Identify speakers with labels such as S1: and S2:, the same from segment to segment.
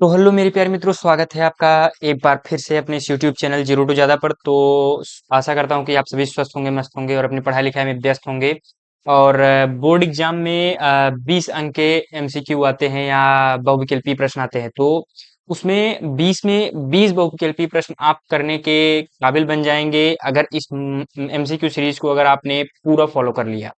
S1: तो हेलो मेरे प्यारे मित्रों, स्वागत है आपका एक बार फिर से अपने इस यूट्यूब चैनल जीरो टू ज्यादा पर। तो आशा करता हूँ कि आप सभी स्वस्थ होंगे, मस्त होंगे और अपनी पढ़ाई लिखाई में व्यस्त होंगे। और बोर्ड एग्जाम में 20 अंक के एमसीक्यू आते हैं या बहुविकल्पी प्रश्न आते हैं। तो उसमें 20 में 20 बहुविकल्पी प्रश्न आप करने के काबिल बन जाएंगे अगर इस एमसीक्यू सीरीज को अगर आपने पूरा फॉलो कर लिया।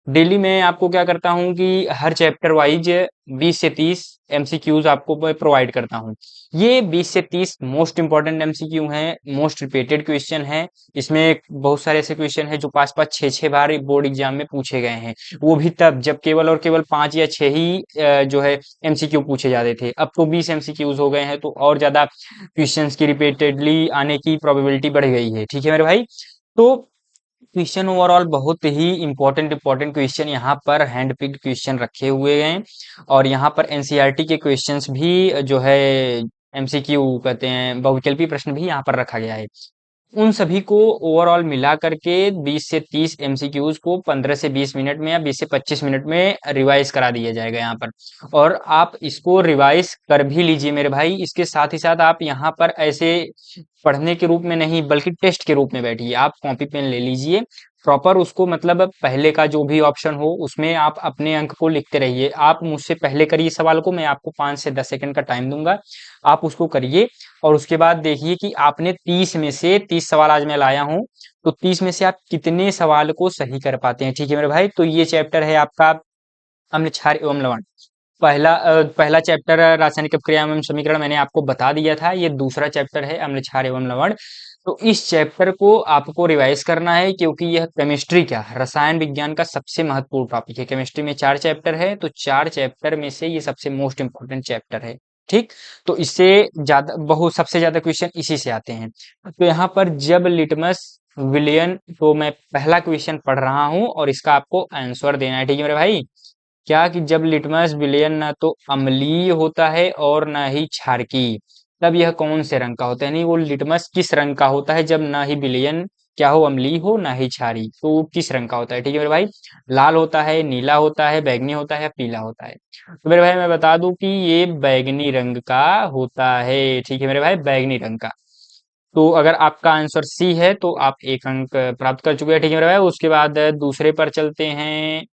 S1: डेली मैं आपको क्या करता हूँ कि हर चैप्टर वाइज 20 से 30 एमसीक्यूज आपको प्रोवाइड करता हूँ। ये 20 से 30 मोस्ट इंपॉर्टेंट एमसीक्यू हैं, मोस्ट रिपीटेड क्वेश्चन हैं। इसमें बहुत सारे ऐसे क्वेश्चन हैं जो 5-5 6-6 बार बोर्ड एग्जाम में पूछे गए हैं। वो भी तब जब केवल और केवल 5 या 6 ही जो है एमसीक्यू पूछे जाते थे। अब तो 20 एमसीक्यूज हो गए हैं, तो और ज्यादा क्वेश्चंस की रिपीटेडली आने की प्रोबेबिलिटी बढ़ गई है। ठीक है मेरे भाई। तो क्वेश्चन ओवरऑल बहुत ही इंपॉर्टेंट इंपॉर्टेंट क्वेश्चन यहाँ पर हैंड पिक्ड क्वेश्चन रखे हुए हैं। और यहाँ पर एनसीईआरटी के क्वेश्चंस भी जो है एमसीक्यू कहते हैं, बहुविकल्पी प्रश्न भी यहाँ पर रखा गया है। उन सभी को ओवरऑल मिला करके 20 से 30 एमसीक्यूज को 15 से 20 मिनट में या 20 से 25 मिनट में रिवाइज करा दिया जाएगा यहाँ पर। और आप इसको रिवाइज कर भी लीजिए मेरे भाई। इसके साथ ही साथ आप यहाँ पर ऐसे पढ़ने के रूप में नहीं बल्कि टेस्ट के रूप में बैठिए। आप कॉपी पेन ले लीजिए प्रॉपर, उसको मतलब पहले का जो भी ऑप्शन हो उसमें आप अपने अंक को लिखते रहिए। आप मुझसे पहले करिए सवाल को, मैं आपको 5 से 10 सेकंड का टाइम दूंगा, आप उसको करिए। और उसके बाद देखिए कि आपने 30 में से 30 सवाल आज मैं लाया हूं, तो 30 में से आप कितने सवाल को सही कर पाते हैं। ठीक है मेरे भाई। तो ये चैप्टर है आपका अम्ल क्षार एवं लवण। पहला चैप्टर रासायनिक अपक्रिया एवं समीकरण मैंने आपको बता दिया था। ये दूसरा चैप्टर है अम्ल क्षार एवं लवण। तो इस चैप्टर को आपको रिवाइज करना है क्योंकि यह केमिस्ट्री क्या रसायन विज्ञान का सबसे महत्वपूर्ण टॉपिक है। केमिस्ट्री में 4 चैप्टर है, तो 4 चैप्टर में से ये सबसे मोस्ट इंपोर्टेंट चैप्टर है। ठीक। तो इससे ज्यादा बहुत सबसे ज्यादा क्वेश्चन इसी से आते हैं। तो यहाँ पर जब लिटमस विलियन, तो मैं पहला क्वेश्चन पढ़ रहा हूँ और इसका आपको आंसर देना है। ठीक है मेरे भाई। क्या कि जब लिटमस विलयन ना तो अम्लीय होता है और ना ही क्षारकीय, तब यह कौन से रंग का होता है। नहीं, वो लिटमस किस रंग का होता है जब ना ही विलयन क्या हो, अम्लीय हो, ना ही क्षारीय, तो वो किस रंग का होता है। ठीक है मेरे भाई। लाल होता है, नीला होता है, बैंगनी होता है या पीला होता है। तो मेरे भाई मैं बता दूं कि ये बैंगनी रंग का होता है। ठीक है मेरे भाई, बैंगनी रंग का। तो अगर आपका आंसर सी है तो आप एक अंक प्राप्त कर चुके हैं। ठीक है मेरे भाई। उसके बाद दूसरे पर चलते हैं।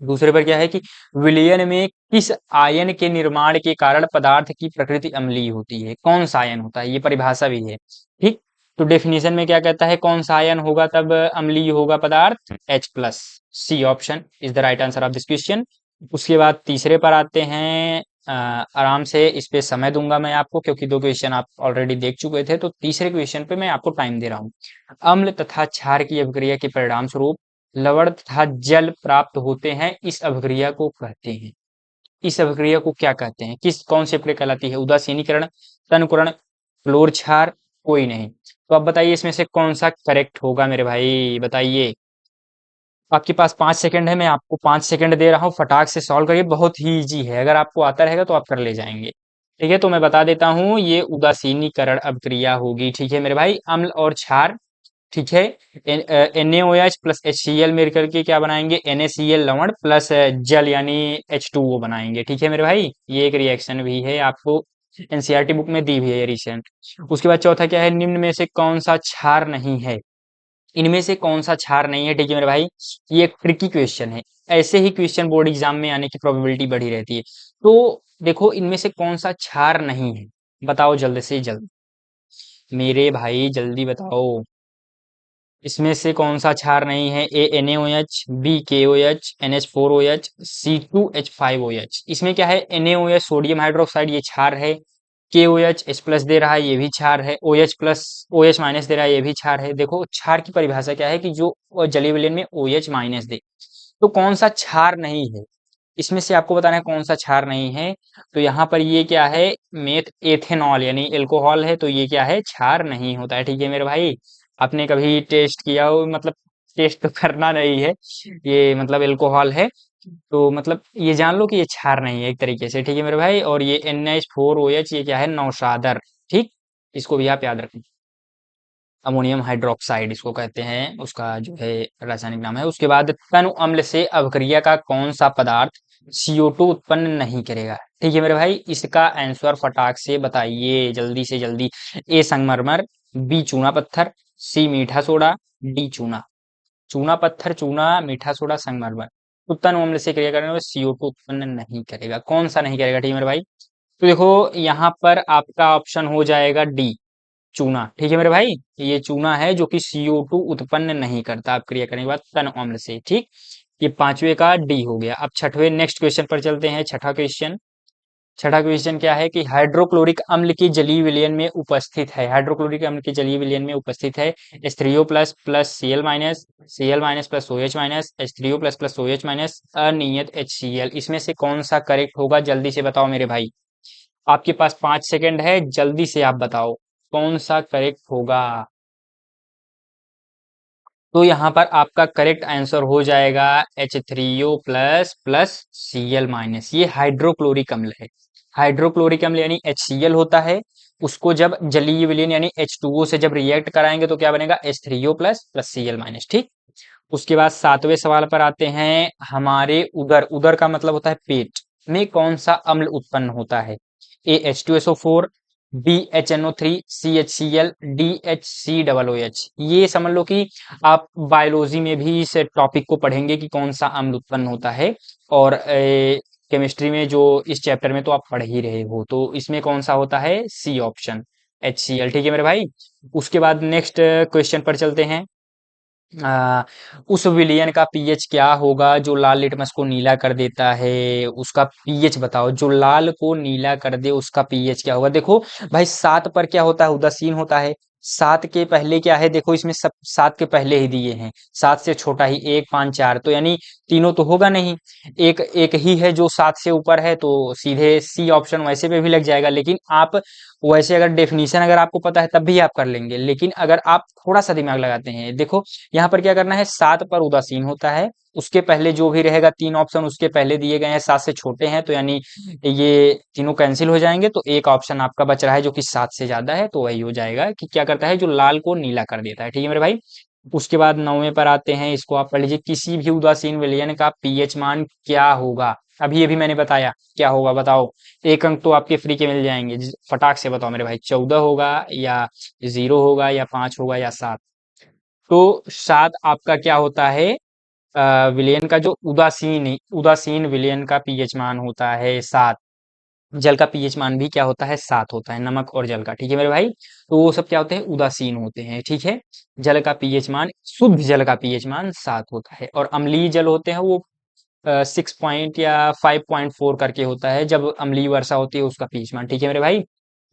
S1: दूसरे पर क्या है कि विलयन में किस आयन के निर्माण के कारण पदार्थ की प्रकृति अम्लीय होती है। कौन सा आयन होता है, ये परिभाषा भी है। ठीक। तो डेफिनेशन में क्या कहता है, कौन सा आयन होगा तब अम्लीय होगा पदार्थ, H+। C option is the right answer of this question. उसके बाद तीसरे पर आते हैं। आराम से इस पे समय दूंगा मैं आपको क्योंकि 2 क्वेश्चन आप ऑलरेडी देख चुके थे। तो तीसरे क्वेश्चन पे मैं आपको टाइम दे रहा हूँ। अम्ल तथा क्षार की अभिक्रिया के परिणाम स्वरूप लवण तथा जल प्राप्त होते हैं, इस अभिक्रिया को कहते हैं। इस अभिक्रिया को क्या कहते हैं, किस कौन सी प्रक्रिया कहलाती है। उदासीनीकरण, तनकुरण, क्लोर क्षार, कोई नहीं। तो आप बताइए इसमें से कौन सा करेक्ट होगा मेरे भाई, बताइए। आपके पास 5 सेकंड है, मैं आपको 5 सेकंड दे रहा हूँ, फटाक से सॉल्व करिए। बहुत ही इजी है, अगर आपको आता रहेगा तो आप कर ले जाएंगे। ठीक है, तो मैं बता देता हूँ, ये उदासीनीकरण अभिक्रिया होगी। ठीक है मेरे भाई। अम्ल और क्षार, ठीक है, NaOH प्लस HCl मिल करके क्या बनाएंगे, NaCl लवण प्लस जल यानी H2O बनाएंगे। ठीक है मेरे भाई। ये एक रिएक्शन भी है, आपको एनसीईआरटी बुक में दी हुई है ये रिएक्शन। उसके बाद चौथा क्या है, निम्न में से कौन सा क्षार नहीं है। इनमें से कौन सा क्षार नहीं है। ठीक है मेरे भाई। ये एक ट्रिकी क्वेश्चन है। ऐसे ही क्वेश्चन बोर्ड एग्जाम में आने की प्रोबेबिलिटी बढ़ी रहती है। तो देखो इनमें से कौन सा क्षार नहीं है, बताओ जल्द से जल्द मेरे भाई, जल्दी बताओ। इसमें से कौन सा क्षार नहीं है। A NaOH, B KOH, NH4OH, C2H5OH। इसमें क्या है, NaOH सोडियम हाइड्रोक्साइड ये क्षार है। KOH H+ दे रहा है, ये भी क्षार है। OH प्लस OH माइनस दे रहा है, ये भी क्षार है। देखो क्षार की परिभाषा क्या है कि जो जलीय विलयन में OH माइनस दे। तो कौन सा क्षार नहीं है, इसमें से आपको बताना है कौन सा क्षार नहीं है। तो यहाँ पर ये क्या है, मेथ एथेनॉल यानी एल्कोहल है, तो ये क्या है, क्षार नहीं होता है। ठीक है मेरे भाई। आपने कभी टेस्ट किया हो, मतलब टेस्ट तो करना नहीं है, ये मतलब एल्कोहल है। तो मतलब ये जान लो कि ये क्षार नहीं है एक तरीके से। ठीक है मेरे भाई। और ये NH4OH ये क्या है, नौशादर। ठीक। इसको भी आप याद रखें, अमोनियम हाइड्रोक्साइड इसको कहते हैं, उसका जो है रासायनिक नाम है। उसके बाद तनु अम्ल से अभिक्रिया का कौन सा पदार्थ CO2 उत्पन्न नहीं करेगा। ठीक है मेरे भाई, इसका आंसर फटाक से बताइए, जल्दी से जल्दी। ए संगमरमर, बी चूना पत्थर, सी मीठा सोडा, डी चूना। चूना पत्थर, चूना, मीठा सोडा, संगमरमर उत्पन्न अम्ल से क्रिया करने में CO2 उत्पन्न नहीं करेगा। कौन सा नहीं करेगा? ठीक है मेरे भाई, तो देखो यहाँ पर आपका ऑप्शन हो जाएगा डी, चूना। ठीक है मेरे भाई, ये चूना है जो कि CO2 उत्पन्न नहीं करता आप क्रिया करने के बाद तन अम्ल से। ठीक, ये पांचवे का डी हो गया। अब छठवें नेक्स्ट क्वेश्चन पर चलते हैं। छठा क्वेश्चन, छठा क्वेश्चन क्या है कि हाइड्रोक्लोरिक अम्ल की जलीय विलयन में उपस्थित है, हाइड्रोक्लोरिक अम्ल की जलीय विलयन में उपस्थित है H3O plus plus Cl minus, Cl minus plus OH minus, H3O plus plus OH minus, अनियत HCl। इसमें से कौन सा करेक्ट होगा? जल्दी से बताओ मेरे भाई, आपके पास 5 सेकंड है, जल्दी से आप बताओ कौन सा करेक्ट होगा। तो यहाँ पर आपका करेक्ट आंसर हो जाएगा H3O plus plus Cl minus. ये हाइड्रोक्लोरिक अम्ल है। हाइड्रोक्लोरिक अम्ल यानी HCl होता है, उसको जब जलीय विलयन यानी H2O से जब रिएक्ट कराएंगे तो क्या बनेगा? H3O plus plus Cl minus. ठीक, उसके बाद सातवें सवाल पर आते हैं। हमारे उदर, उदर का मतलब होता है पेट में कौन सा अम्ल उत्पन्न होता है? ए H2SO4, बी HNO3, सी HCl, डी HCOOH। ये समझ लो कि आप बायोलॉजी में भी इस टॉपिक को पढ़ेंगे कि कौन सा अम्ल उत्पन्न होता है, और केमिस्ट्री में जो इस चैप्टर में तो आप पढ़ ही रहे हो, तो इसमें कौन सा होता है? C option, HCl। ठीक है मेरे भाई, उसके बाद नेक्स्ट क्वेश्चन पर चलते हैं। आ, उस विलयन का पीएच क्या होगा जो लाल लिटमस को नीला कर देता है? उसका पीएच बताओ, जो लाल को नीला कर दे उसका पीएच क्या होगा? देखो भाई, 7 पर क्या होता है? उदासीन होता है। 7 के पहले क्या है? देखो इसमें सब 7 के पहले ही दिए हैं, 7 से छोटा ही 1 5 4, तो यानी तीनों तो होगा नहीं। एक एक ही है जो 7 से ऊपर है, तो सीधे सी ऑप्शन वैसे पे भी लग जाएगा। लेकिन आप वैसे अगर डेफिनेशन अगर आपको पता है तब भी आप कर लेंगे, लेकिन अगर आप थोड़ा सा दिमाग लगाते हैं, देखो यहाँ पर क्या करना है? 7 पर उदासीन होता है, उसके पहले जो भी रहेगा, 3 ऑप्शन उसके पहले दिए गए हैं 7 से छोटे हैं, तो यानी ये तीनों कैंसिल हो जाएंगे, तो एक ऑप्शन आपका बच रहा है जो कि 7 से ज्यादा है, तो वही हो जाएगा कि क्या करता है? जो लाल को नीला कर देता है। ठीक है मेरे भाई, उसके बाद 9वें पर आते हैं, इसको आप पढ़ लीजिए। किसी भी उदासीन विलयन का पीएच मान क्या होगा? अभी अभी मैंने बताया क्या होगा, बताओ। एक अंक तो आपके फ्री के मिल जाएंगे, फटाक से बताओ मेरे भाई। 14 होगा, या 0 होगा, या 5 होगा, या 7? तो 7 आपका क्या होता है? विलयन का जो उदासीन उदासीन विलयन का पीएच मान होता है 7। जल का पीएच मान भी क्या होता है? 7 होता है, नमक और जल का। ठीक है मेरे भाई, तो वो सब क्या होते हैं? उदासीन होते हैं। ठीक है, जल का पीएच मान, शुद्ध जल का पीएच मान 7 होता है, और अम्लीय जल होते हैं वो 6 पॉइंट या 5.4 करके होता है, जब अम्लीय वर्षा होती है उसका पीएच मान। ठीक है मेरे भाई,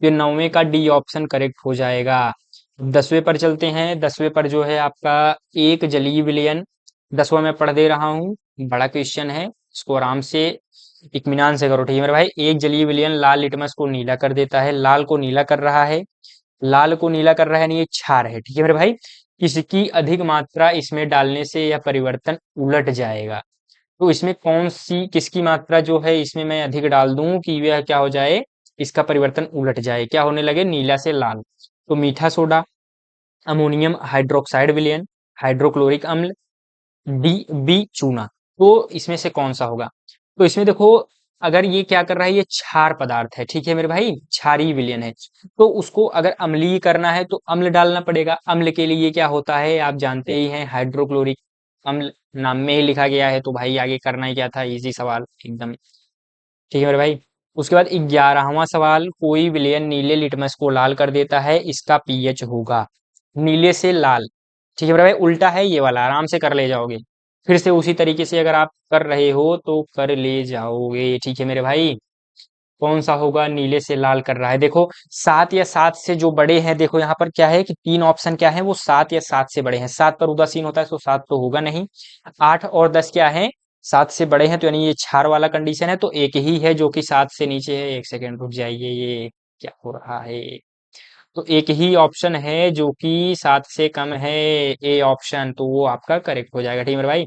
S1: ये 9वें का डी ऑप्शन करेक्ट हो जाएगा। 10वें पर चलते हैं। 10वें पर जो है आपका एक जलीय विलयन, 10वां मैं पढ़ दे रहा हूँ, बड़ा क्वेश्चन है, इसको आराम से इत्मीनान से करो। ठीक है मेरे भाई, एक जलीय विलयन लाल लिटमस को नीला कर देता है। लाल को नीला कर रहा है, लाल को नीला कर रहा है, नहीं ये क्षार है। ठीक है मेरे भाई, किसकी अधिक मात्रा इसमें डालने से यह परिवर्तन उलट जाएगा? तो इसमें कौन सी, किसकी मात्रा जो है इसमें मैं अधिक डाल दूं कि यह क्या हो जाए? इसका परिवर्तन उलट जाए, क्या होने लगे? नीला से लाल। तो मीठा सोडा, अमोनियम हाइड्रोक्साइड विलयन, हाइड्रोक्लोरिक अम्ल, डी, बी चूना। तो इसमें से कौन सा होगा? तो इसमें देखो, अगर ये क्या कर रहा है? ये क्षार पदार्थ है। ठीक है मेरे भाई, क्षारीय विलयन है, तो उसको अगर अम्लीय करना है तो अम्ल डालना पड़ेगा। अम्ल के लिए क्या होता है? आप जानते ही हैं, हाइड्रोक्लोरिक अम्ल नाम में ही लिखा गया है, तो भाई आगे करना ही क्या था? इजी सवाल एकदम। ठीक है मेरे भाई, उसके बाद 11वां सवाल, कोई विलयन नीले लिटमस को लाल कर देता है, इसका पीएच होगा? नीले से लाल। ठीक है मेरे भाई, उल्टा है ये वाला, आराम से कर ले जाओगे। फिर से उसी तरीके से अगर आप कर रहे हो तो कर ले जाओगे। ठीक है मेरे भाई, कौन सा होगा? नीले से लाल कर रहा है, देखो 7 या 7 से जो बड़े हैं, देखो यहाँ पर क्या है कि 3 ऑप्शन क्या है? वो 7 या 7 से बड़े हैं। 7 पर उदासीन होता है तो 7 तो होगा नहीं। 8 और 10 क्या है? 7 से बड़े हैं, तो यानी ये क्षार वाला कंडीशन है, तो एक ही है जो कि 7 से नीचे है। एक सेकेंड रुक जाइए, ये क्या हो रहा है? तो एक ही ऑप्शन है जो कि 7 से कम है, ए ऑप्शन, तो वो आपका करेक्ट हो जाएगा। ठीक है मेरे भाई,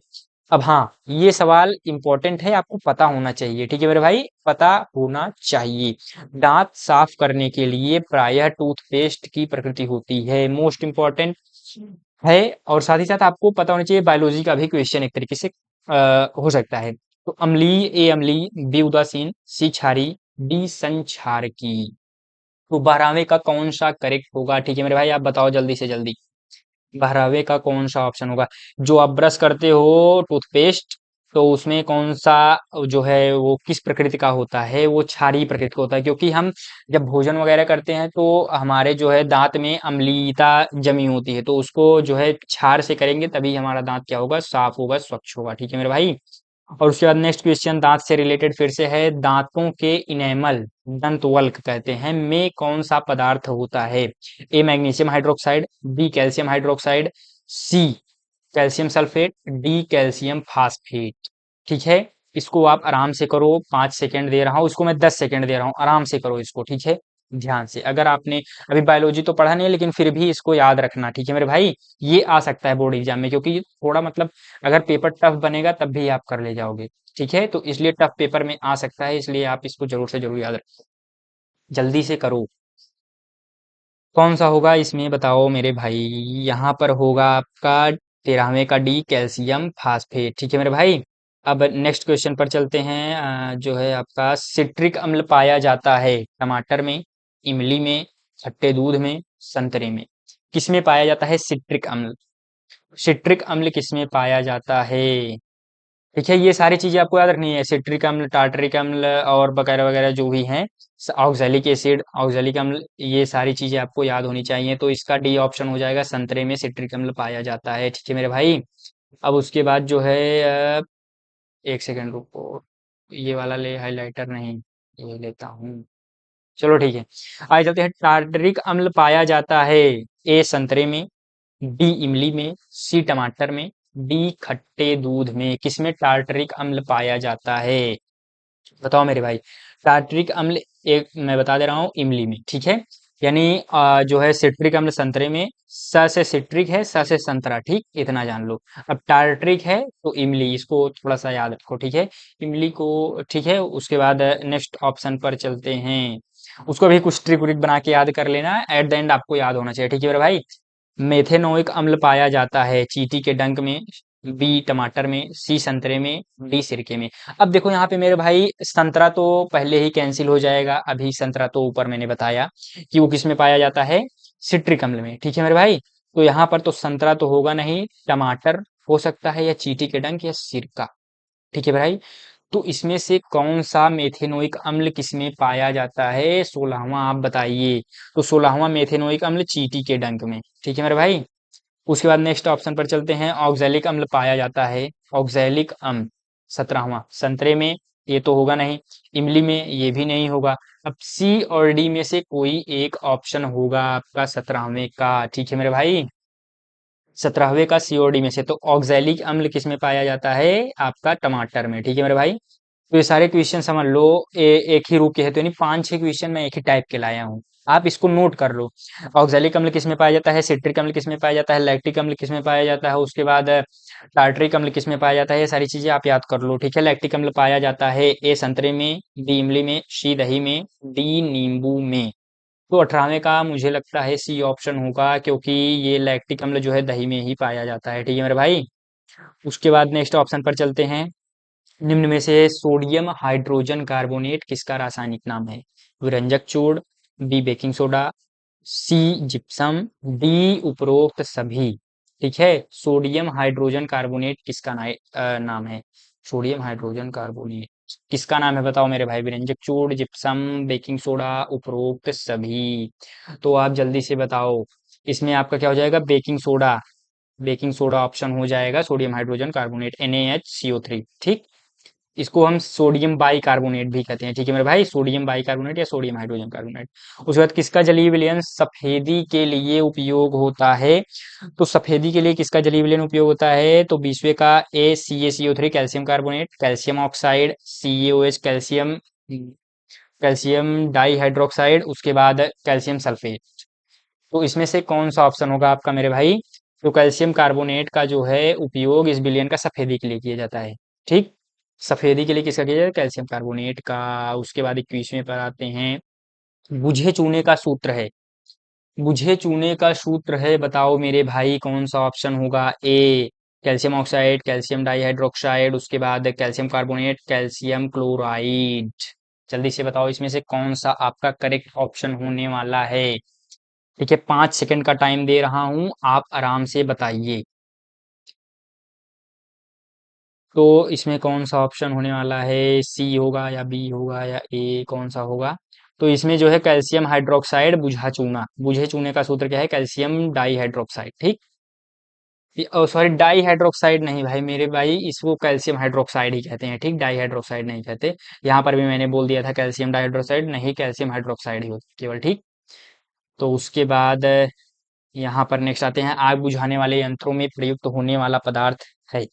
S1: अब हाँ, ये सवाल इंपॉर्टेंट है, आपको पता होना चाहिए। ठीक है मेरे भाई, पता होना चाहिए। दांत साफ करने के लिए प्रायः टूथपेस्ट की प्रकृति होती है, मोस्ट इंपॉर्टेंट है। और साथ ही साथ आपको पता होना चाहिए, बायोलॉजी का भी क्वेश्चन एक तरीके से हो सकता है। तो अम्लीय, ए अम्लीय, बी उदासीन, सी क्षारीय, डी संक्षारकी। तो 12वें का कौन सा करेक्ट होगा? ठीक है मेरे भाई, आप बताओ जल्दी से जल्दी। 12वें का कौन सा ऑप्शन होगा? जो आप ब्रश करते हो टूथपेस्ट, तो उसमें कौन सा जो है वो किस प्रकृति का होता है? वो क्षारीय प्रकृति का होता है, क्योंकि हम जब भोजन वगैरह करते हैं तो हमारे जो है दांत में अम्लीयता जमी होती है, तो उसको जो है क्षार से करेंगे तभी हमारा दांत क्या होगा? साफ होगा, स्वच्छ होगा। ठीक है मेरे भाई। और उसके बाद नेक्स्ट क्वेश्चन दांत से रिलेटेड फिर से है। दांतों के इनेमल, दंतवल्क कहते हैं, में कौन सा पदार्थ होता है? A magnesium hydroxide, B calcium hydroxide, C calcium sulphate, D calcium phosphate. ठीक है, इसको आप आराम से करो। 5 सेकंड दे रहा हूँ, इसको मैं 10 सेकंड दे रहा हूँ, आराम से करो इसको। ठीक है, ध्यान से। अगर आपने अभी बायोलॉजी तो पढ़ा नहीं है, लेकिन फिर भी इसको याद रखना। ठीक है मेरे भाई, ये आ सकता है बोर्ड एग्जाम में, क्योंकि ये थोड़ा मतलब अगर पेपर टफ बनेगा तब भी आप कर ले जाओगे। ठीक है, तो इसलिए टफ पेपर में आ सकता है, इसलिए आप इसको जरूर से जरूर याद रखो। जल्दी से करो। कौन सा होगा इसमें बताओ मेरे भाई? यहाँ पर होगा आपका 13वें का डी कैल्शियम फास्फेट। ठीक है मेरे भाई। अब नेक्स्ट क्वेश्चन पर चलते हैं। जो है आपका सिट्रिक अम्ल पाया जाता है टमाटर में, इमली में, खट्टे दूध में, संतरे में। किसमें पाया जाता है सिट्रिक अम्ल? सिट्रिक अम्ल किसमें पाया जाता है? ठीक है, ये सारी चीजें आपको याद रखनी है। सिट्रिक अम्ल, टार्टरिक अम्ल और वगैरह वगैरह जो भी हैं, ऑक्सैलिक एसिड, ऑक्सैलिक अम्ल, ये सारी चीजें आपको याद होनी चाहिए। तो इसका डी ऑप्शन हो जाएगा, संतरे में सिट्रिक अम्ल पाया जाता है। ठीक है मेरे भाई। अब उसके बाद जो है, अ, एक सेकंड रुको, ये वाला ले हाइलाइटर नहीं, ये लेता हूँ। चलो ठीक है, आगे चलते हैं। टार्टरिक अम्ल पाया जाता है ए संतरे में, बी इमली में, सी टमाटर में, डी खट्टे दूध में। किसमें टार्टरिक अम्ल पाया जाता है? बताओ मेरे भाई। टार्टरिक अम्ल, एक मैं बता दे रहा हूँ, इमली में। ठीक है, यानी जो है सिट्रिक अम्ल संतरे में, स से सिट्रिक है, स से संतरा। ठीक, इतना जान लो। अब टार्टरिक है तो इमली, इसको थोड़ा सा याद रखो। ठीक है, इमली को। ठीक है, उसके बाद नेक्स्ट ऑप्शन पर चलते हैं। उसको भी कुछ ट्रिक व्रिक बना के याद कर लेना, एट द एंड आपको याद होना चाहिए। ठीक है मेरे भाई। मेथेनोइक अम्ल पाया जाता है चींटी के डंक में, बी टमाटर में, सी संतरे में, डी सिरके में। अब देखो यहाँ पे मेरे भाई, संतरा तो पहले ही कैंसिल हो जाएगा। अभी संतरा तो ऊपर मैंने बताया कि वो किस में पाया जाता है, सिट्रिक अम्ल में। ठीक है मेरे भाई, तो यहाँ पर तो संतरा तो होगा नहीं, टमाटर हो सकता है, या चींटी के डंक, या सिरका। ठीक है भाई। तो इसमें से कौन सा मेथेनोइक अम्ल किसमें पाया जाता है? 16वां आप बताइए। तो 16वां मेथेनोइक अम्ल चींटी के डंक में। ठीक है मेरे भाई। उसके बाद नेक्स्ट ऑप्शन पर चलते हैं। ऑक्सैलिक अम्ल पाया जाता है, ऑक्सैलिक अम्ल 17वां संतरे में, ये तो होगा नहीं। इमली में, ये भी नहीं होगा। अब सी और डी में से कोई एक ऑप्शन होगा आपका 17वें का। ठीक है मेरे भाई, 17वें का सी और डी में से। तो ऑक्सैलिक अम्ल किस में पाया जाता है? आपका टमाटर में। ठीक है मेरे भाई। तो ये सारे क्वेश्चन समझ लो, एक ही रूप के है, तो यानी 5-6 क्वेश्चन मैं एक ही टाइप के लाया हूँ। आप इसको नोट कर लो। ऑक्सैलिक अम्ल किस में पाया जाता है, सिट्रिक अम्ल किस में पाया जाता है, लैक्टिक अम्ल किस में पाया जाता है, उसके बाद टार्टरिक अम्ल किस में पाया जाता है, ये सारी चीजें आप याद कर लो। ठीक है, लैक्टिक अम्ल पाया जाता है ए संतरे में, बी इमली में, सी दही में, डी नींबू में। तो 18वें का मुझे लगता है सी ऑप्शन होगा, क्योंकि ये लैक्टिक अम्ल जो है दही में ही पाया जाता है। ठीक है मेरे भाई। उसके बाद नेक्स्ट ऑप्शन पर चलते हैं। निम्न में से सोडियम हाइड्रोजन कार्बोनेट किसका रासायनिक नाम है? विरंजक चूर्ण, बी बेकिंग सोडा, सी जिप्सम, डी उपरोक्त सभी। ठीक है, सोडियम हाइड्रोजन कार्बोनेट किसका नाम है? सोडियम हाइड्रोजन कार्बोनेट किसका नाम है बताओ मेरे भाई? विरंजक चूर्ण, जिप्सम, बेकिंग सोडा, उपरोक्त सभी। तो आप जल्दी से बताओ। इसमें आपका क्या हो जाएगा? Baking soda. Baking soda option हो जाएगा, सोडियम हाइड्रोजन कार्बोनेट NaHCO3। ठीक, इसको हम सोडियम बाई कार्बोनेट भी कहते हैं। ठीक है मेरे भाई, सोडियम बाई कार्बोनेट या सोडियम हाइड्रोजन कार्बोनेट। उसके बाद किसका जलीय विलयन सफेदी के लिए उपयोग होता है? तो सफेदी के लिए किसका जलीय विलयन उपयोग होता है? तो 20वें का ACaCO3 calcium carbonate, calcium oxide, CaOH calcium, calcium dihydroxide, उसके बाद कैल्शियम सल्फेट। तो इसमें से कौन सा ऑप्शन होगा आपका मेरे भाई? तो कैल्शियम कार्बोनेट का जो है उपयोग इस विलयन का सफेदी के लिए किया जाता है। ठीक, सफेदी के लिए किसका किया जाता है? कैल्शियम कार्बोनेट का। उसके बाद 21वें पर आते हैं। बुझे चूने का सूत्र है, बुझे चूने का सूत्र है, बताओ मेरे भाई कौन सा ऑप्शन होगा? ए कैल्शियम ऑक्साइड, कैल्शियम डाइहाइड्रोक्साइड, उसके बाद कैल्शियम कार्बोनेट, कैल्शियम क्लोराइड। जल्दी से बताओ इसमें से कौन सा आपका करेक्ट ऑप्शन होने वाला है। ठीक है, 5 सेकंड का टाइम दे रहा हूं, आप आराम से बताइए। तो इसमें कौन सा ऑप्शन होने वाला है, सी होगा या बी होगा या ए, कौन सा होगा? तो इसमें जो है कैल्शियम हाइड्रोक्साइड बुझा चूना, बुझे चूने का सूत्र क्या है, कैल्शियम डाई हाइड्रोक्साइड। ठीक, सॉरी डाई हाइड्रोक्साइड नहीं भाई मेरे भाई, इसको कैल्शियम हाइड्रोक्साइड ही कहते हैं। ठीक, डाई हाइड्रोक्साइड नहीं कहते। यहाँ पर भी मैंने बोल दिया था कैल्शियम डाई हाइड्रोक्साइड नहीं, कैल्शियम हाइड्रोक्साइड ही होता है केवल। ठीक, तो उसके बाद यहाँ पर नेक्स्ट आते हैं, आग बुझाने वाले यंत्रों में प्रयुक्त होने वाला पदार्थ है।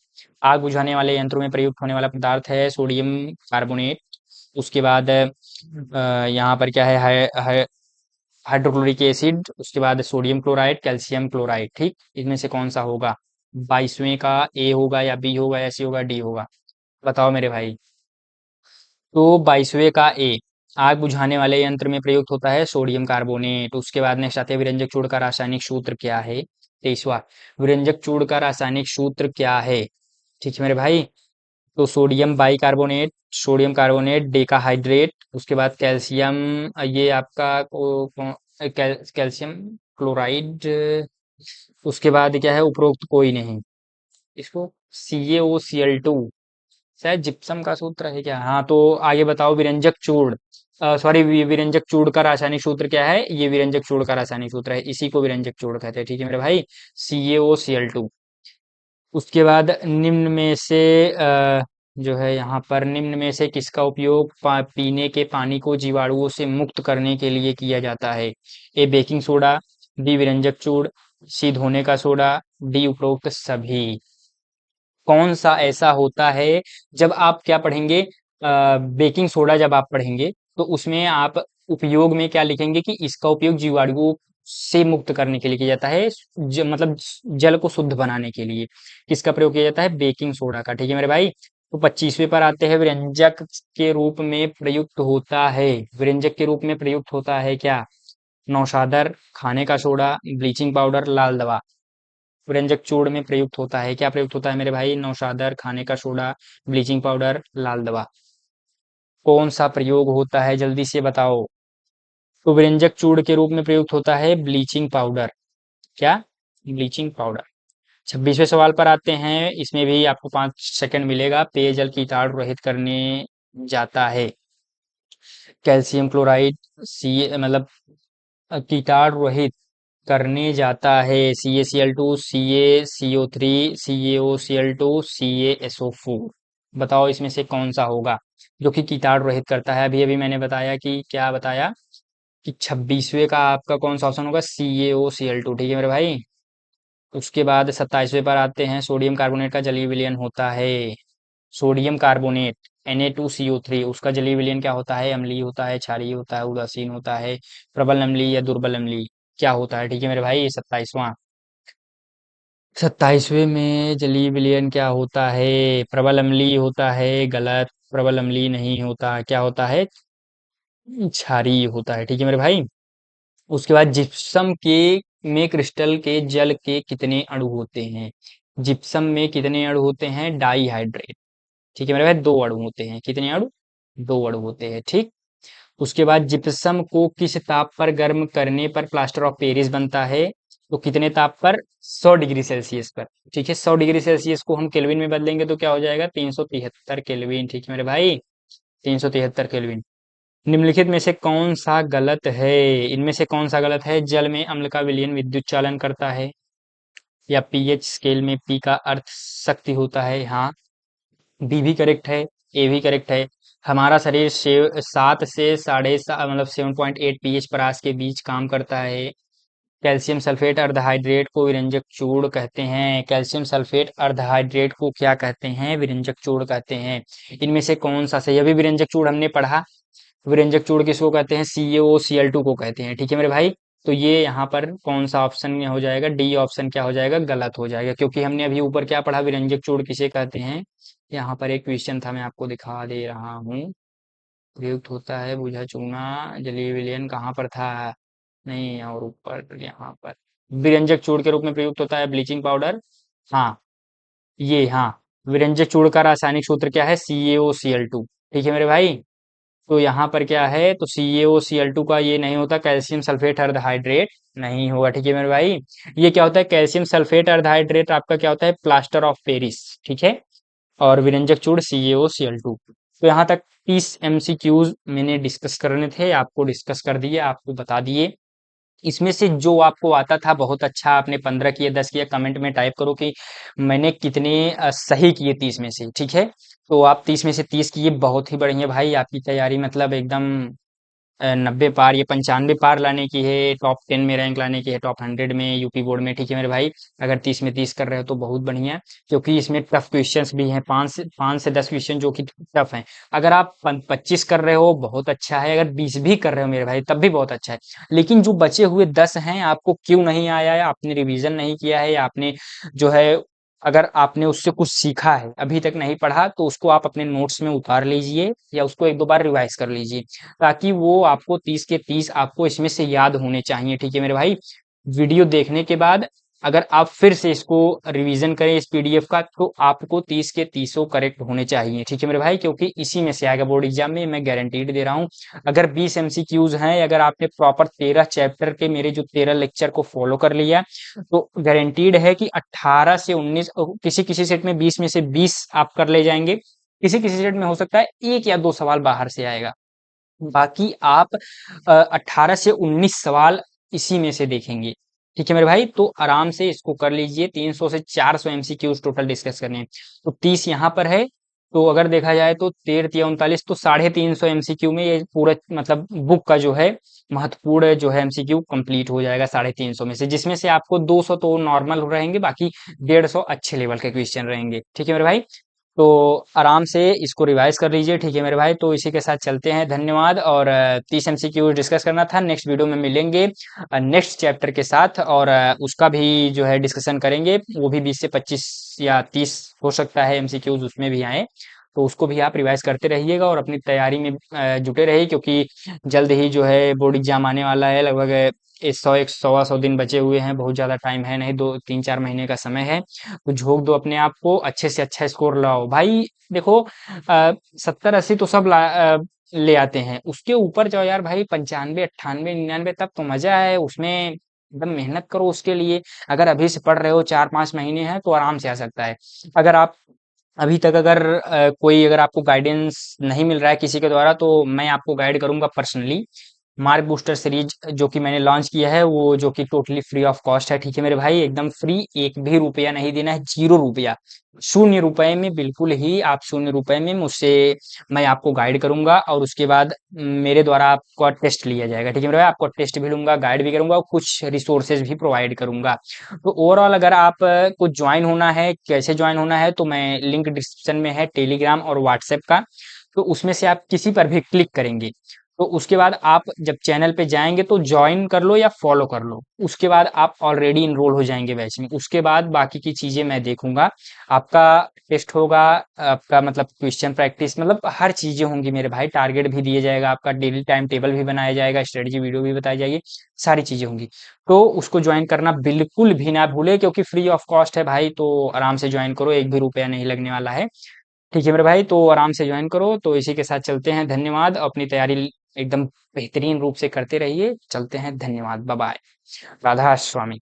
S1: आग बुझाने वाले यंत्रों में प्रयुक्त होने वाला पदार्थ है सोडियम कार्बोनेट। उसके बाद यहाँ पर क्या है, हाइड्रोक्लोरिक एसिड। उसके बाद सोडियम क्लोराइड, कैल्शियम क्लोराइड। ठीक, इसमें से कौन सा होगा? 22वें का ए होगा या बी होगा या सी होगा डी होगा? बताओ मेरे भाई। तो 22वें का ए, आग बुझाने वाले यंत्र में प्रयुक्त होता है सोडियम कार्बोनेट। उसके बाद नेक्स्ट आते हैं, विरंजक चूर्ण का रासायनिक सूत्र क्या है? 23वां, विरंजक चूर्ण का रासायनिक सूत्र क्या है? ठीक है मेरे भाई। तो sodium bicarbonate, sodium carbonate, decahydrate. उसके बाद कैल्शियम, ये आपका कैल्शियम क्लोराइड। उसके बाद क्या है, उपरोक्त कोई नहीं। इसको CaOCl2, शायद जिप्सम का सूत्र है क्या? हाँ, तो आगे बताओ, विरंजक चूर्ण, सॉरी, विरंजक चूर्ण का रासायनिक सूत्र क्या है? ये विरंजक चूर्ण का रासायनिक सूत्र है, इसी को विरंजक चूर्ण कहते हैं। ठीक है मेरे भाई, CaOCl2। उसके बाद निम्न में से जो है यहाँ पर, निम्न में से किसका उपयोग पीने के पानी को जीवाणुओं से मुक्त करने के लिए किया जाता है? ए बेकिंग सोडा, बी विरंजक चूर्ण, सी धोने का सोडा, डी उपरोक्त सभी। कौन सा ऐसा होता है, जब आप क्या पढ़ेंगे, बेकिंग सोडा जब आप पढ़ेंगे तो उसमें आप उपयोग में क्या लिखेंगे कि इसका उपयोग जीवाणुओं से मुक्त करने के लिए किया जाता है, मतलब जल को शुद्ध बनाने के लिए किसका प्रयोग किया जाता है? बेकिंग सोडा का। ठीक है मेरे भाई। तो 25वें पर आते हैं, व्यंजक के रूप में प्रयुक्त होता है, व्यंजक के रूप में प्रयुक्त होता है क्या? नौशादर, खाने का सोडा, ब्लीचिंग पाउडर, लाल दवा। व्यंजक चूर्ण में प्रयुक्त होता है क्या? प्रयुक्त होता है मेरे भाई, नौशादर, खाने का सोडा, ब्लीचिंग पाउडर, लाल दवा। कौन सा प्रयोग होता है, जल्दी से बताओ। तो व्यंजक चूर्ण के रूप में प्रयुक्त होता है ब्लीचिंग पाउडर। क्या? Bleaching powder. 26वें सवाल पर आते हैं, इसमें भी आपको 5 सेकंड मिलेगा। पेयजल कीटाणु रहित करने जाता है, कैल्शियम क्लोराइड, सी मतलब कीटाणु रहित करने जाता है, CaCl2, CaCO3, CaOCl2, CaSO4। बताओ इसमें से कौन सा होगा जो कि कीटाणु रहित करता है? अभी अभी मैंने बताया कि क्या बताया कि 26वें का आपका कौन सा ऑप्शन होगा? CaOCl2। ठीक है मेरे भाई। उसके बाद 27वें पर आते हैं, सोडियम कार्बोनेट का जलीय विलयन होता है, सोडियम कार्बोनेट Na2CO3, उसका जलीय विलयन क्या होता है? अम्लीय होता है, क्षारीय होता है, उदासीन होता है, प्रबल अम्लीय या दुर्बल अम्लीय, क्या होता है? ठीक है मेरे भाई, ये 27वां। 27वें में जलीय विलयन क्या होता है? प्रबल अम्लीय होता है, गलत। प्रबल अम्लीय नहीं होता, क्या होता है? क्षारीय होता है। ठीक है मेरे भाई। उसके बाद जिप्सम के में क्रिस्टल के जल के कितने अणु होते हैं? जिप्सम में कितने अणु होते हैं? Dihydrate. ठीक है मेरे भाई, 2 अणु होते हैं। कितने अणु? 2 अणु होते हैं। ठीक। उसके बाद जिप्सम को किस ताप पर गर्म करने पर प्लास्टर ऑफ पेरिस बनता है? तो कितने ताप पर? 100 डिग्री सेल्सियस पर। ठीक है, 100 डिग्री सेल्सियस को हम केल्विन में बदलेंगे तो क्या हो जाएगा? 373 केल्विन। ठीक है मेरे भाई, 373 केल्विन। निम्नलिखित में से कौन सा गलत है? इनमें से कौन सा गलत है? जल में अम्ल का विलयन विद्युत चालन करता है, या पीएच स्केल में पी का अर्थ शक्ति होता है? हाँ, बी भी करेक्ट है, ए भी करेक्ट है। हमारा शरीर 7 से साढ़े सात मतलब 7.8 पीएच परास के बीच काम करता है। कैल्शियम सल्फेट अर्धहाइड्रेट को विरंजक चूर्ण कहते हैं। कैल्शियम सल्फेट अर्धहाइड्रेट को क्या कहते हैं? विरंजक चूर्ण कहते हैं। इनमें से कौन सा सही? अभी विरंजक चूर्ण हमने पढ़ा, विरंजक चूर्ण किसको कहते हैं? CaOCl2 को कहते हैं। ठीक है मेरे भाई। तो ये यहाँ पर कौन सा ऑप्शन में हो जाएगा? डी ऑप्शन क्या हो जाएगा? गलत हो जाएगा, क्योंकि हमने अभी ऊपर क्या पढ़ा, विरंजक चूर्ण किसे कहते हैं। यहाँ पर एक क्वेश्चन था, मैं आपको दिखा दे रहा हूँ। प्रयुक्त होता है बुझा चूना, जलीय विलयन कहाँ पर था? नहीं, और ऊपर यहाँ पर विरंजक चूर्ण के रूप में प्रयुक्त होता है ब्लीचिंग पाउडर। हाँ, ये हाँ, विरंजक चूर्ण का रासायनिक सूत्र क्या है? CaOCl2। ठीक है मेरे भाई। तो यहाँ पर क्या है, तो CaO Cl2 का ये नहीं होता, कैल्शियम सल्फेट अर्ध हाइड्रेट नहीं होगा। ठीक है मेरे भाई, ये क्या होता है, कैल्शियम सल्फेट अर्ध हाइड्रेट आपका क्या होता है, प्लास्टर ऑफ पेरिस। ठीक है, और विरंजक चूड़ CaO Cl2। तो यहाँ तक 30 MCQs मैंने डिस्कस करने थे, आपको डिस्कस कर दिए, आपको बता दिए। इसमें से जो आपको आता था बहुत अच्छा, आपने 15 किए, 10 किए, कमेंट में टाइप करो कि मैंने कितने सही किए 30 में से। ठीक है, तो आप 30 में से 30 किए, बहुत ही बढ़िया भाई, आपकी तैयारी मतलब एकदम 90 पार, ये 95 पार लाने की है, टॉप 10 में रैंक लाने की है, टॉप 100 में यूपी बोर्ड में। ठीक है मेरे भाई, अगर 30 में 30 कर रहे हो तो बहुत बढ़िया, क्योंकि इसमें टफ क्वेश्चंस भी हैं, 5 से 10 क्वेश्चन जो कि टफ हैं। अगर आप 25 कर रहे हो बहुत अच्छा है, अगर 20 भी कर रहे हो मेरे भाई तब भी बहुत अच्छा है। लेकिन जो बचे हुए 10 हैं, आपको क्यों नहीं आया है, आपने रिवीजन नहीं किया है, या आपने जो है, अगर आपने उससे कुछ सीखा है अभी तक नहीं पढ़ा, तो उसको आप अपने नोट्स में उतार लीजिए, या उसको एक दो बार रिवाइज कर लीजिए, ताकि वो आपको 30 के 30 आपको इसमें से याद होने चाहिए। ठीक है मेरे भाई, वीडियो देखने के बाद अगर आप फिर से इसको रिवीजन करें इस पीडीएफ का, तो आपको 30 के 30 करेक्ट होने चाहिए। ठीक है मेरे भाई, क्योंकि इसी में से आएगा बोर्ड एग्जाम में, मैं गारंटीड दे रहा हूँ। अगर 20 एमसीक्यूज हैं, अगर आपने प्रॉपर 13 चैप्टर के मेरे जो 13 लेक्चर को फॉलो कर लिया, तो गारंटीड है कि 18 से 19, किसी किसी सेट में 20 में से 20 आप कर ले जाएंगे, किसी किसी सेट में हो सकता है एक या दो सवाल बाहर से आएगा, बाकी आप 18 से 19 सवाल इसी में से देखेंगे। ठीक है मेरे भाई, तो आराम से इसको कर लीजिए, 300 से 400 एमसीक्यूज टोटल डिस्कस करने हैं, तो 30 यहाँ पर है। तो अगर देखा जाए तो 13 या 39, तो 350 एमसीक्यू में ये पूरा मतलब बुक का जो है महत्वपूर्ण जो है एमसीक्यू कंप्लीट हो जाएगा 350 में से, जिसमें से आपको 200 तो नॉर्मल रहेंगे, बाकी 150 अच्छे लेवल के क्वेश्चन रहेंगे। ठीक है मेरे भाई, तो आराम से इसको रिवाइज कर लीजिए। ठीक है मेरे भाई, तो इसी के साथ चलते हैं, धन्यवाद। और 30 एमसीक्यू डिस्कस करना था, नेक्स्ट वीडियो में मिलेंगे नेक्स्ट चैप्टर के साथ, और उसका भी जो है डिस्कशन करेंगे, वो भी 20 से 25 या 30 हो सकता है एमसीक्यूज उसमें भी आए, तो उसको भी आप रिवाइज करते रहिएगा और अपनी तैयारी में जुटे रहिए, क्योंकि जल्द ही जो है बोर्ड एग्जाम आने वाला है, लगभग 100 एक 100 दिन बचे हुए हैं, बहुत ज़्यादा टाइम है नहीं, 2 3 4 महीने का समय है, तो झोंक दो अपने आप को, अच्छे से अच्छा स्कोर लाओ भाई। देखो 70 80 तो सब ले आते हैं, उसके ऊपर जाओ यार भाई, 95 98 99, तब तो मजा है उसमें, एकदम मेहनत करो उसके लिए। अगर अभी से पढ़ रहे हो, 4 5 महीने हैं, तो आराम से आ सकता है। अगर आप अभी तक अगर कोई अगर आपको गाइडेंस नहीं मिल रहा है किसी के द्वारा, तो मैं आपको गाइड करूंगा पर्सनली। मार्क बूस्टर सीरीज जो कि मैंने लॉन्च किया है, वो जो कि टोटली फ्री ऑफ कॉस्ट है। ठीक है मेरे भाई, एकदम फ्री, एक भी रुपया नहीं देना है, 0 रुपया, 0 रुपए में, बिल्कुल ही आप 0 रुपए में मुझसे मैं आपको गाइड करूंगा, और उसके बाद मेरे द्वारा आपका टेस्ट लिया जाएगा। ठीक है मेरे भाई, आपको टेस्ट भी लूंगा, गाइड भी करूंगा, और कुछ रिसोर्सेज भी प्रोवाइड करूंगा। तो ओवरऑल अगर आप को ज्वाइन होना है, कैसे ज्वाइन होना है, तो मैं लिंक डिस्क्रिप्शन में है टेलीग्राम और व्हाट्सएप का, तो उसमें से आप किसी पर भी क्लिक करेंगे, तो उसके बाद आप जब चैनल पे जाएंगे तो ज्वाइन कर लो या फॉलो कर लो, उसके बाद आप ऑलरेडी इनरोल हो जाएंगे बैच में। उसके बाद बाकी की चीजें मैं देखूंगा, आपका टेस्ट होगा, आपका मतलब क्वेश्चन प्रैक्टिस, मतलब हर चीजें होंगी मेरे भाई, टारगेट भी दिए जाएगा, आपका डेली टाइम टेबल भी बनाया जाएगा, स्ट्रेटजी वीडियो भी बताई जाएगी, सारी चीजें होंगी। तो उसको ज्वाइन करना बिल्कुल भी ना भूले, क्योंकि फ्री ऑफ कॉस्ट है भाई, तो आराम से ज्वाइन करो, एक भी रुपया नहीं लगने वाला है। ठीक है मेरे भाई, तो आराम से ज्वाइन करो, तो इसी के साथ चलते हैं, धन्यवाद। अपनी तैयारी एकदम बेहतरीन रूप से करते रहिए, चलते हैं, धन्यवाद, बाय बाय, राधा स्वामी।